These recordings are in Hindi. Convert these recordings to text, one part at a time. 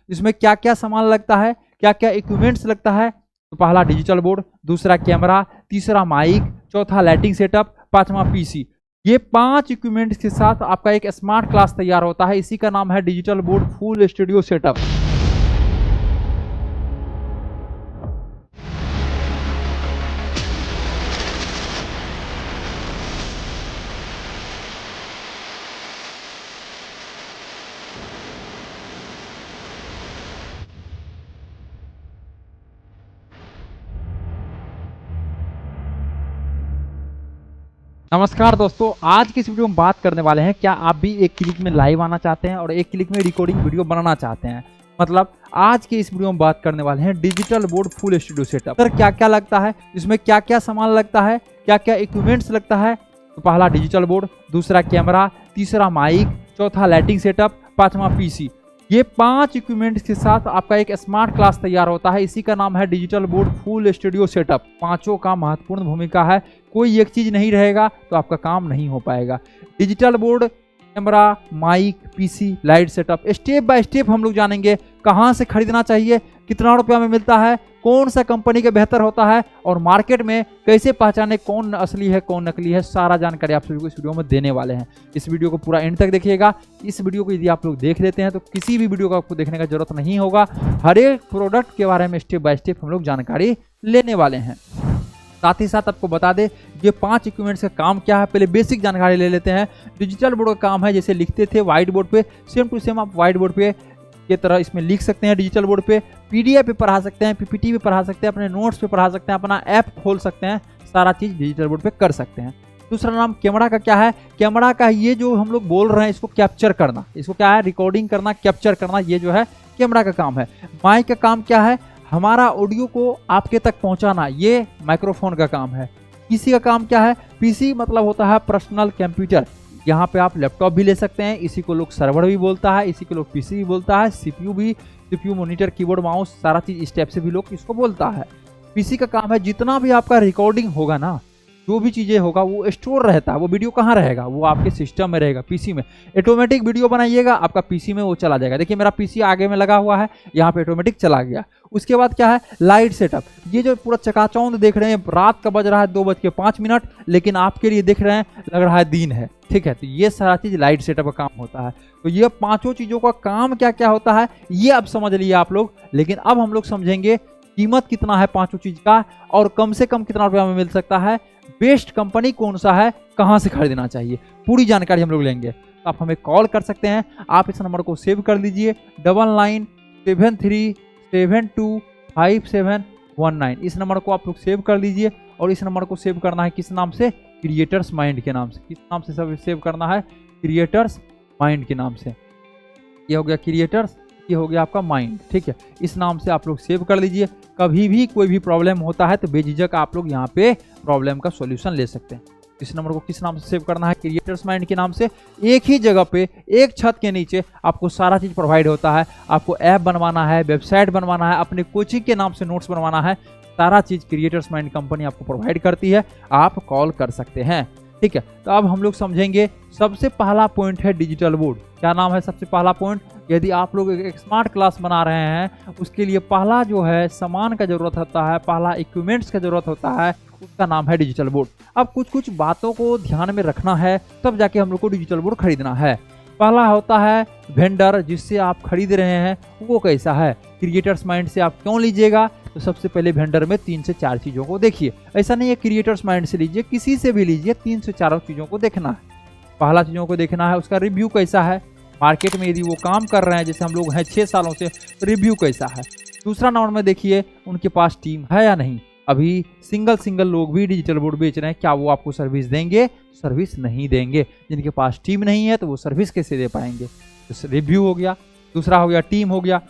इसमें क्या क्या सामान लगता है, क्या क्या इक्विपमेंट्स लगता है। तो पहला डिजिटल बोर्ड, दूसरा कैमरा, तीसरा माइक, चौथा लाइटिंग सेटअप, पांचवा पीसी। ये 5 इक्विपमेंट्स के साथ आपका एक स्मार्ट क्लास तैयार होता है। इसी का नाम है digital board full studio setup. नमस्कार दोस्तों, आज की इस वीडियो में बात करने वाले हैं, क्या आप भी एक क्लिक में लाइव आना चाहते हैं और एक क्लिक में रिकॉर्डिंग वीडियो बनाना चाहते हैं। मतलब आज की इस वीडियो में बात करने वाले हैं digital board full studio setup. Sir क्या क्या लगता है, इसमें क्या क्या सामान लगता है, क्या क्या इक्विपमेंट्स लगता है। तो पहला डिजिटल बोर्ड, दूसरा कैमरा, तीसरा माइक, चौथा लाइटिंग सेटअप, पांचवा पीसी। ये 5 इक्विपमेंट्स के साथ आपका एक स्मार्ट क्लास तैयार होता है। इसी का नाम है digital board full studio setup. पांचों का महत्वपूर्ण भूमिका है, कोई एक चीज नहीं रहेगा तो आपका काम नहीं हो पाएगा। Digital board, camera, mic, PC, light setup, step by step हम लोग जानेंगे। कहां से खरीदना चाहिए, कितना रुपया में मिलता है, कौन सा कंपनी का बेहतर होता है और मार्केट में कैसे पहचाने कौन असली है कौन नकली है, सारा जानकारी आप सभी को इस वीडियो में देने वाले हैं। इस वीडियो को पूरा एंड तक देखिएगा। इस वीडियो को यदि आप लोग देख लेते हैं तो किसी भी वीडियो को आपको देखने का जरूरत नहीं होगा। हर एक प्रोडक्ट के बारे में स्टेप बाय स्टेप हम लोग जानकारी लेने वाले हैं। साथ ही साथ आपको बता दें ये 5 इक्विपमेंट्स का काम क्या है, पहले बेसिक जानकारी ले लेते हैं। डिजिटल बोर्ड का काम है, जैसे लिखते थे व्हाइट बोर्ड पे, सेम टू सेम आप व्हाइट बोर्ड पे के तरह इसमें लिख सकते हैं। डिजिटल बोर्ड पे पीडीएफ पे पढ़ा सकते हैं, पीपीटी पे पढ़ा सकते हैं, अपने नोट्स पे पढ़ा सकते हैं, अपना ऐप खोल सकते हैं, सारा चीज डिजिटल बोर्ड पे कर सकते हैं। दूसरा नाम कैमरा का क्या है, कैमरा का ये जो हम लोग बोल रहे हैं इसको कैप्चर करना, इसको क्या है रिकॉर्डिंग करना, कैप्चर करना, ये जो है कैमरा का काम है। माइक का काम क्या है, हमारा ऑडियो को आपके तक पहुंचाना, ये माइक्रोफोन का काम है। पीसी का काम क्या है, पीसी मतलब होता है पर्सनल कंप्यूटर। यहाँ पे आप लैपटॉप भी ले सकते हैं, इसी को लोग सर्वर भी बोलता है, इसी को लोग पीसी भी बोलता है, सीपीयू भी, सीपीयू मॉनिटर, कीबोर्ड, माउस, सारा चीज इस टाइप से भी लोग इसको बोलता है। पीसी का काम है जितना भी आपका रिकॉर्डिंग होगा ना, जो भी चीजें होगा वो स्टोर रहता है। वो वीडियो कहाँ रहेगा, वो आपके सिस्टम में रहेगा, पीसी में। ऑटोमेटिक वीडियो बनाइएगा आपका पीसी में वो चला जाएगा। देखिए मेरा पीसी आगे में लगा हुआ है, यहाँ पे ऑटोमेटिक चला गया। उसके बाद क्या है लाइट सेटअप। ये जो पूरा चकाचौंध देख रहे हैं, रात का बज रहा है 2:05, लेकिन आपके लिए देख रहे हैं लग रहा है दिन है, ठीक है। तो ये सारा चीज लाइट सेटअप का काम होता है। तो ये 5 चीजों का काम क्या क्या होता है ये अब समझ लिए आप लोग। लेकिन अब हम लोग समझेंगे कीमत कितना है 5 चीज का और कम से कम कितना रुपया में मिल सकता है, बेस्ट कंपनी कौन सा है, कहां से खरीदना चाहिए, पूरी जानकारी हम लोग लेंगे। तो आप हमें कॉल कर सकते हैं। आप इस नंबर को सेव कर लीजिए 9973725719। इस नंबर को आप लोग सेव कर लीजिए। और इस नंबर को सेव करना है किस नाम से, क्रिएटर्स माइंड के नाम से। किस नाम से सब सेव करना है, क्रिएटर्स माइंड के नाम से। ये हो गया क्रिएटर्स, ये हो गया आपका माइंड, ठीक है। इस नाम से आप लोग सेव कर लीजिए। कभी भी कोई भी प्रॉब्लम होता है तो बेझिझक आप लोग यहाँ पे प्रॉब्लम का सॉल्यूशन ले सकते हैं। इस नंबर को किस नाम से सेव करना है, क्रिएटर्स माइंड के नाम से। एक ही जगह पे एक छत के नीचे आपको सारा चीज प्रोवाइड होता है। आपको ऐप बनवाना है, वेबसाइट बनवाना है, अपने कोचिंग के नाम से नोट्स बनवाना है, सारा चीज क्रिएटर्स माइंड कंपनी आपको प्रोवाइड करती है। आप कॉल कर सकते हैं, ठीक है। तो अब हम लोग समझेंगे सबसे पहला पॉइंट है डिजिटल बोर्ड। क्या नाम है सबसे पहला पॉइंट, यदि आप लोग एक स्मार्ट क्लास बना रहे हैं उसके लिए पहला जो है सामान का जरूरत होता है, पहला इक्विपमेंट्स का जरूरत होता है, उसका नाम है डिजिटल बोर्ड। अब कुछ बातों को ध्यान में रखना है, तब जाके हम लोग को डिजिटल बोर्ड खरीदना है। पहला होता है वेंडर, जिससे आप खरीद रहे हैं वो कैसा है। क्रिएटर्स माइंड से आप क्यों लीजिएगा, तो सबसे पहले वेंडर में 3 से 4 चीजों को देखिए। ऐसा नहीं है क्रिएटर्स माइंड से लीजिए, किसी से भी लीजिए, 3 से 4 चीजों को देखना है। पहला चीजों को देखना है उसका रिव्यू कैसा है, मार्केट में यदि वो काम कर रहे हैं जैसे हम लोग हैं 6 सालों से, रिव्यू कैसा है। दूसरा नंबर में देखिए उनके पास टीम है या नहीं। अभी सिंगल लोग भी डिजिटल बोर्ड बेच रहे हैं, क्या वो आपको सर्विस देंगे, सर्विस नहीं देंगे। जिनके पास टीम नहीं है तो वो सर्विस कैसे दे पाएंगे। तो रिव्यू हो गया, दूसरा हो गया टीम हो गया,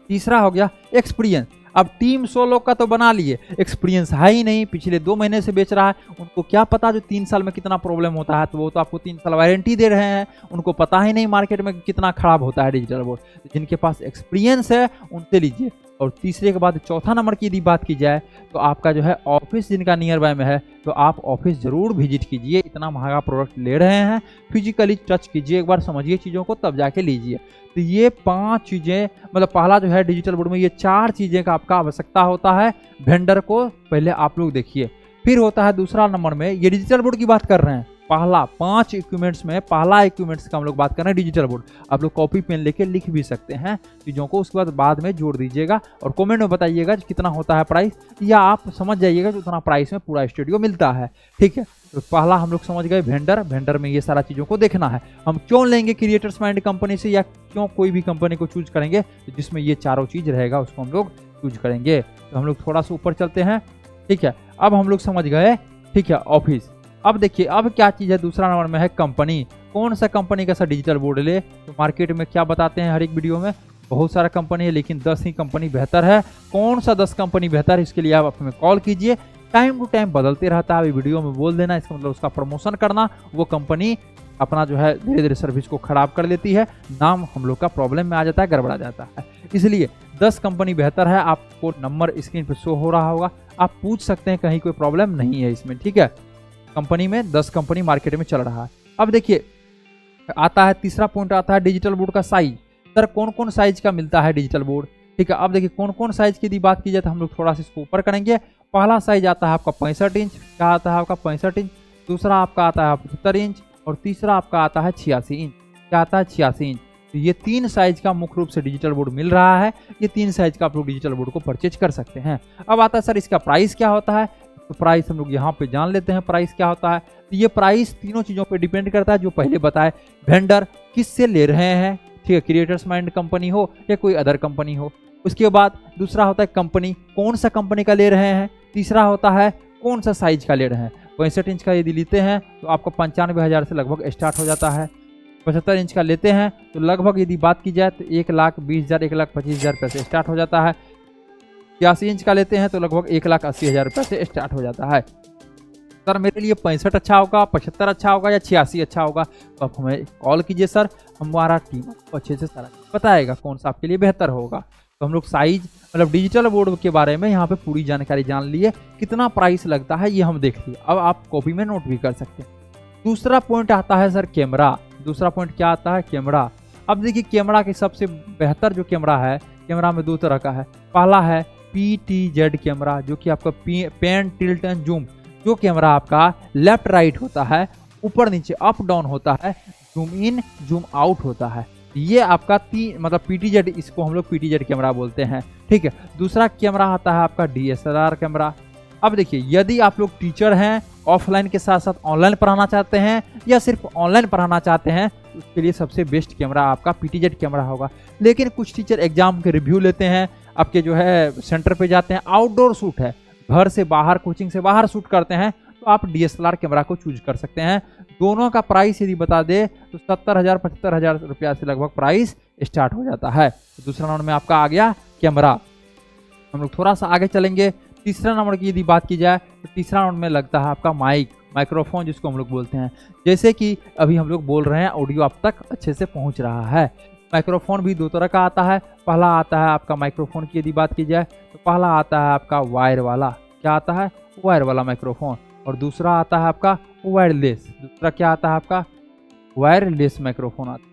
तीसरा हो गया एक्सपीरियंस। अब टीम 100 लोग का तो बना लिए, एक्सपीरियंस है ही नहीं, पिछले 2 महीने से बेच रहा है, उनको क्या पता जो 3 साल में कितना प्रॉब्लम होता है। तो वो तो आपको 3 साल वारंटी दे रहे हैं, उनको पता ही नहीं मार्केट में कितना खराब होता है डिजिटल बोर्ड। जिनके पास एक्सपीरियंस है उनसे लीजिए। और तीसरे के बाद चौथा नंबर की यदि बात की जाए तो आपका जो है ऑफिस जिनका नियर बाय में है तो आप ऑफिस जरूर विजिट कीजिए। इतना महंगा प्रोडक्ट ले रहे हैं, फिजिकली टच कीजिए, एक बार समझिए चीज़ों को तब जाके लीजिए। तो ये 5 चीज़ें, मतलब पहला जो है डिजिटल बोर्ड में ये 4 चीज़ें का आपका आवश्यकता होता है। वेंडर को पहले आप लोग देखिए, फिर होता है दूसरा नंबर में, ये डिजिटल बोर्ड की बात कर रहे हैं, पहला 5 इक्विपमेंट्स में पहला इक्विपमेंट्स का हम लोग बात कर रहे हैं डिजिटल बोर्ड। आप लोग कॉपी पेन लेके लिख भी सकते हैं चीज़ों को, उसके बाद में जोड़ दीजिएगा और कमेंट में बताइएगा कितना होता है प्राइस, या आप समझ जाइएगा कि उतना प्राइस में पूरा स्टूडियो मिलता है। ठीक है, तो पहला हम लोग समझ गए वेंडर। वेंडर में ये सारा चीज़ों को देखना है। हम क्यों लेंगे क्रिएटर्स माइंड कंपनी से, या क्यों कोई भी कंपनी को चूज करेंगे तो जिसमें ये चारों चीज़ रहेगा उसको हम लोग चूज करेंगे। तो हम लोग थोड़ा सा ऊपर चलते हैं। ठीक है, अब हम लोग समझ गए। ठीक है, ऑफिस। अब देखिए अब क्या चीज़ है, दूसरा नंबर में है कंपनी। कौन सा कंपनी का सर डिजिटल बोर्ड ले, तो मार्केट में क्या बताते हैं हर एक वीडियो में, बहुत सारा कंपनी है लेकिन 10 ही कंपनी बेहतर है। कौन सा 10 कंपनी बेहतर है, इसके लिए आप हमें कॉल कीजिए। टाइम टू टाइम बदलते रहता है, अभी वीडियो में बोल देना, इसका मतलब उसका प्रमोशन करना। वो कंपनी अपना जो है धीरे धीरे सर्विस को खराब कर लेती है, नाम हम लोग का प्रॉब्लम में आ जाता है, गड़बड़ा जाता है। इसलिए 10 कंपनी बेहतर है। आपको नंबर स्क्रीन पर शो हो रहा होगा, आप पूछ सकते हैं, कहीं कोई प्रॉब्लम नहीं है इसमें। ठीक है, कंपनी में 10 कंपनी मार्केट में चल रहा है। अब देखिए आता है तीसरा पॉइंट, आता है डिजिटल बोर्ड का साइज। सर कौन कौन साइज का मिलता है डिजिटल बोर्ड। ठीक है, अब देखिए कौन कौन साइज की यदि बात की जाए तो हम लोग थोड़ा सा इसको ऊपर करेंगे। पहला साइज आता है आपका 65 इंच, क्या आता है आपका 65 इंच। दूसरा आपका आता है 75 इंच और तीसरा आपका आता है 86 इंच। क्या आता है 86 इंच। तो ये 3 साइज का मुख्य रूप से डिजिटल बोर्ड मिल रहा है। ये 3 साइज का आप लोग डिजिटल बोर्ड को परचेज कर सकते हैं। अब आता है सर इसका प्राइस क्या होता है, तो प्राइस हम लोग यहाँ पे जान लेते हैं प्राइस क्या होता है। तो ये प्राइस तीनों चीज़ों पे डिपेंड करता है, जो पहले बताए वेंडर किस से ले रहे हैं। ठीक है, क्रिएटर्स माइंड कंपनी हो या कोई अदर कंपनी हो। उसके बाद दूसरा होता है कंपनी, कौन सा कंपनी का ले रहे हैं। तीसरा होता है कौन सा साइज का ले रहे हैं। 65 इंच का यदि लेते हैं तो आपको 95,000 से लगभग स्टार्ट हो जाता है। 75 इंच का लेते हैं तो लगभग यदि बात की जाए तो 1,20,000 1,25,000 रुपये से स्टार्ट हो जाता है। 86 इंच का लेते हैं तो लगभग 1,80,000 रुपये से स्टार्ट हो जाता है। सर मेरे लिए 65 अच्छा होगा, 75 अच्छा होगा या 86 अच्छा होगा, तो आप हमें कॉल कीजिए सर, हमारा टीम आपको अच्छे से सारा बताएगा कौन सा आपके लिए बेहतर होगा। तो हम लोग साइज मतलब डिजिटल बोर्ड के बारे में यहाँ पे पूरी जानकारी जान लिए, कितना प्राइस लगता है ये हम देख लिए। अब आप कॉपी में नोट भी कर सकते हैं। दूसरा पॉइंट आता है सर कैमरा। दूसरा पॉइंट क्या आता है, कैमरा। अब देखिए कैमरा के सबसे बेहतर जो कैमरा है, कैमरा में 2 तरह का है। पहला है PTZ कैमरा, जो कि आपका पेन टिल्ट एंड जूम, जो कैमरा आपका लेफ्ट राइट होता है, ऊपर नीचे अप डाउन होता है, जूम इन जूम आउट होता है। ये आपका मतलब PTZ, इसको हम लोग PTZ कैमरा बोलते हैं। ठीक है, दूसरा कैमरा आता है आपका DSLR कैमरा। अब देखिए यदि आप लोग टीचर हैं, ऑफलाइन के साथ साथ ऑनलाइन पढ़ाना चाहते हैं या सिर्फ ऑनलाइन पढ़ाना चाहते हैं, तो उसके लिए सबसे बेस्ट कैमरा आपका PTZ कैमरा होगा। लेकिन कुछ टीचर एग्जाम के रिव्यू लेते हैं, आपके जो है सेंटर पे जाते हैं, आउटडोर शूट है, घर से बाहर कोचिंग से बाहर शूट करते हैं, तो आप DSLR कैमरा को चूज कर सकते हैं। दोनों का प्राइस यदि बता दे तो 70,000 75,000 रुपया से लगभग प्राइस स्टार्ट हो जाता है। तो दूसरा नंबर में आपका आ गया कैमरा। हम लोग थोड़ा सा आगे चलेंगे। तीसरा नंबर की यदि बात की जाए तो तीसरा नंबर में लगता है आपका माइक्रोफोन, जिसको हम लोग बोलते हैं। जैसे कि अभी हम लोग बोल रहे हैं, ऑडियो आप तक अच्छे से पहुंच रहा है। माइक्रोफोन भी 2 तरह का आता है। पहला आता है आपका माइक्रोफोन की यदि बात की जाए तो पहला आता है आपका वायर वाला, क्या आता है वायर वाला माइक्रोफोन, और दूसरा आता है आपका वायरलेस। दूसरा क्या आता है आपका वायरलेस माइक्रोफोन आता है।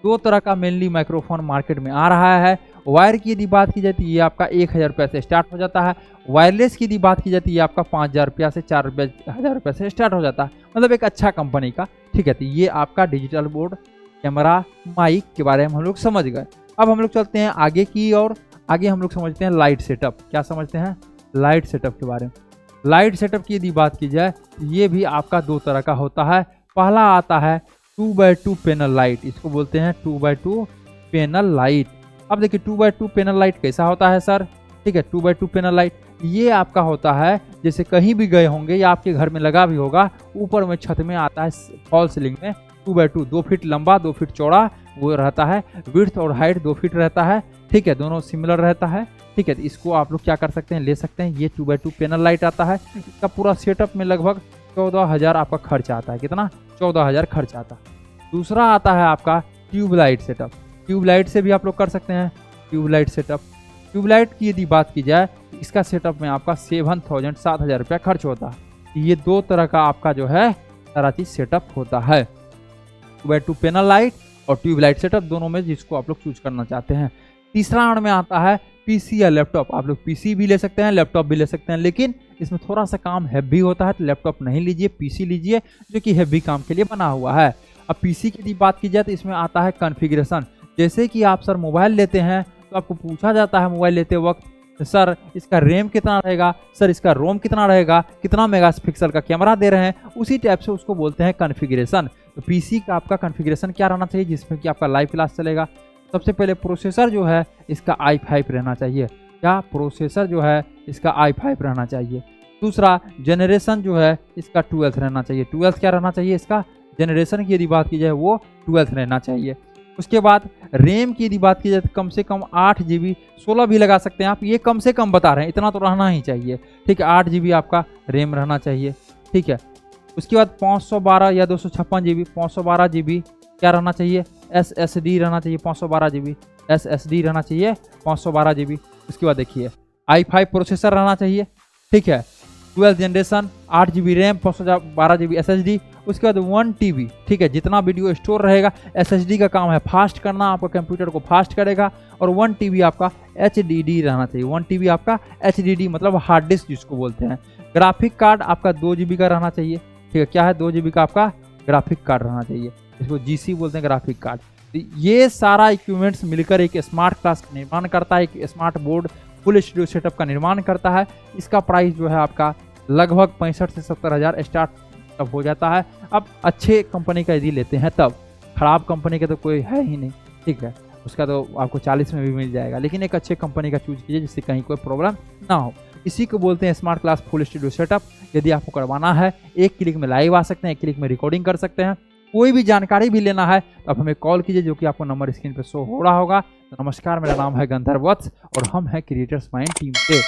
2 तरह का मेनली माइक्रोफोन मार्केट में आ रहा है। वायर की यदि बात की जाती है ये आपका 1,000 रुपये से स्टार्ट हो जाता है। वायरलेस की यदि बात की जाती है ये आपका 5,000 रुपया से 4,000 रुपये से स्टार्ट हो जाता है, मतलब एक अच्छा कंपनी का। ठीक है, तो ये आपका डिजिटल बोर्ड, कैमरा, माइक के बारे में हम लोग समझ गए। अब हम लोग चलते हैं आगे की और आगे हम लोग समझते हैं लाइट सेटअप। क्या समझते हैं, लाइट सेटअप के बारे में। लाइट सेटअप की यदि बात की जाए ये भी आपका 2 तरह का होता है। पहला आता है 2x2 पैनल लाइट, इसको बोलते हैं 2x2 पैनल लाइट। अब देखिए 2x2 पैनल लाइट कैसा होता है सर। ठीक है, 2x2 पैनल लाइट ये आपका होता है, जैसे कहीं भी गए होंगे या आपके घर में लगा भी होगा, ऊपर में छत में आता है फॉल सीलिंग में 2x2, 2 फीट लंबा 2 फीट चौड़ा वो रहता है। विड्थ और हाइट 2 फीट रहता है। ठीक है, दोनों सिमिलर रहता है। ठीक है, तो इसको आप लोग क्या कर सकते हैं, ले सकते हैं। ये 2x2 पैनल लाइट आता है। इसका पूरा सेटअप में लगभग 14,000 आपका खर्च आता है। कितना, 14,000 खर्च आता है। दूसरा आता है आपका ट्यूबलाइट सेटअप। ट्यूबलाइट से भी आप लोग कर सकते हैं ट्यूबलाइट सेटअप। ट्यूबलाइट की यदि बात की जाए, इसका सेटअप में आपका 7,000 रुपया खर्च होता है। ये दो तरह का आपका जो है सारा चीज सेटअप होता है। टू पैनल लाइट और ट्यूबलाइट सेटअप दोनों में जिसको आप लोग चूज करना चाहते हैं। तीसरा राउंड में आता है पीसी या लैपटॉप। आप लोग पीसी भी ले सकते हैं, लैपटॉप भी ले सकते हैं, लेकिन इसमें थोड़ा सा काम हैवी होता है, तो लैपटॉप नहीं लीजिए, पीसी लीजिए जो कि हैवी काम के लिए बना हुआ है। अब पीसी की यदि बात की जाए तो इसमें आता है कॉन्फ़िगरेशन। जैसे कि आप सर मोबाइल लेते हैं तो आपको पूछा जाता है मोबाइल लेते वक्त, सर इसका रैम कितना रहेगा, सर इसका रोम कितना रहेगा, कितना मेगापिक्सल का कैमरा दे रहे हैं, उसी टाइप से उसको बोलते हैं कॉन्फ़िगरेशन। तो पीसी का आपका कॉन्फ़िगरेशन क्या रहना चाहिए जिसमें कि आपका लाइव क्लास चलेगा। सबसे पहले प्रोसेसर जो है इसका i5 रहना चाहिए। क्या प्रोसेसर जो है इसका i5 रहना चाहिए। दूसरा जनरेशन जो है इसका 12th रहना चाहिए। 12th क्या रहना चाहिए, इसका जनरेशन की यदि बात की जाए वो 12th रहना चाहिए। उसके बाद रैम की यदि बात की जाए तो कम से कम 8 GB, 16 भी लगा सकते हैं आप, ये कम से कम बता रहे हैं, इतना तो रहना ही चाहिए। ठीक है, 8 GB आपका रैम रहना चाहिए। ठीक है, उसके बाद 512 या 256 GB, 512 GB क्या रहना चाहिए, SSD रहना चाहिए, 512 GB SSD रहना चाहिए, 512 GB। उसके बाद देखिए i5 प्रोसेसर रहना चाहिए। ठीक है, 12th generation, 8 GB RAM, 512 GB SSD। उसके बाद 1 TB। ठीक है, जितना वीडियो स्टोर रहेगा, SSD का काम है फास्ट करना, आपका कंप्यूटर को फास्ट करेगा। और 1 TB आपका HDD रहना चाहिए। 1 TB आपका HDD मतलब हार्ड डिस्क जिसको बोलते हैं। ग्राफिक कार्ड आपका 2 GB का रहना चाहिए। ठीक है, क्या है, 2 GB का आपका ग्राफिक कार्ड रहना चाहिए, इसको GC बोलते हैं, ग्राफिक कार्ड। तो ये सारा इक्विपमेंट्स मिलकर एक स्मार्ट क्लास का निर्माण करता है, एक smart board full studio setup का निर्माण करता है। इसका प्राइस जो है आपका लगभग 65 से 70 हज़ार स्टार्ट तब हो जाता है। अब अच्छे कंपनी का यदि लेते हैं तब, खराब कंपनी का तो कोई है ही नहीं। ठीक है, उसका तो आपको 40 में भी मिल जाएगा, लेकिन एक अच्छे कंपनी का चूज कीजिए जिससे कहीं कोई प्रॉब्लम ना हो। इसी को बोलते हैं smart class full studio setup. यदि आपको करवाना है, एक क्लिक में लाइव आ सकते हैं, एक क्लिक में रिकॉर्डिंग कर सकते हैं। कोई भी जानकारी भी लेना है तो आप हमें कॉल कीजिए, जो कि आपको नंबर स्क्रीन पर शो हो रहा होगा। तो नमस्कार, मेरा नाम है गंधर्व वत्स और हम हैं क्रिएटर्स माइंड टीम से।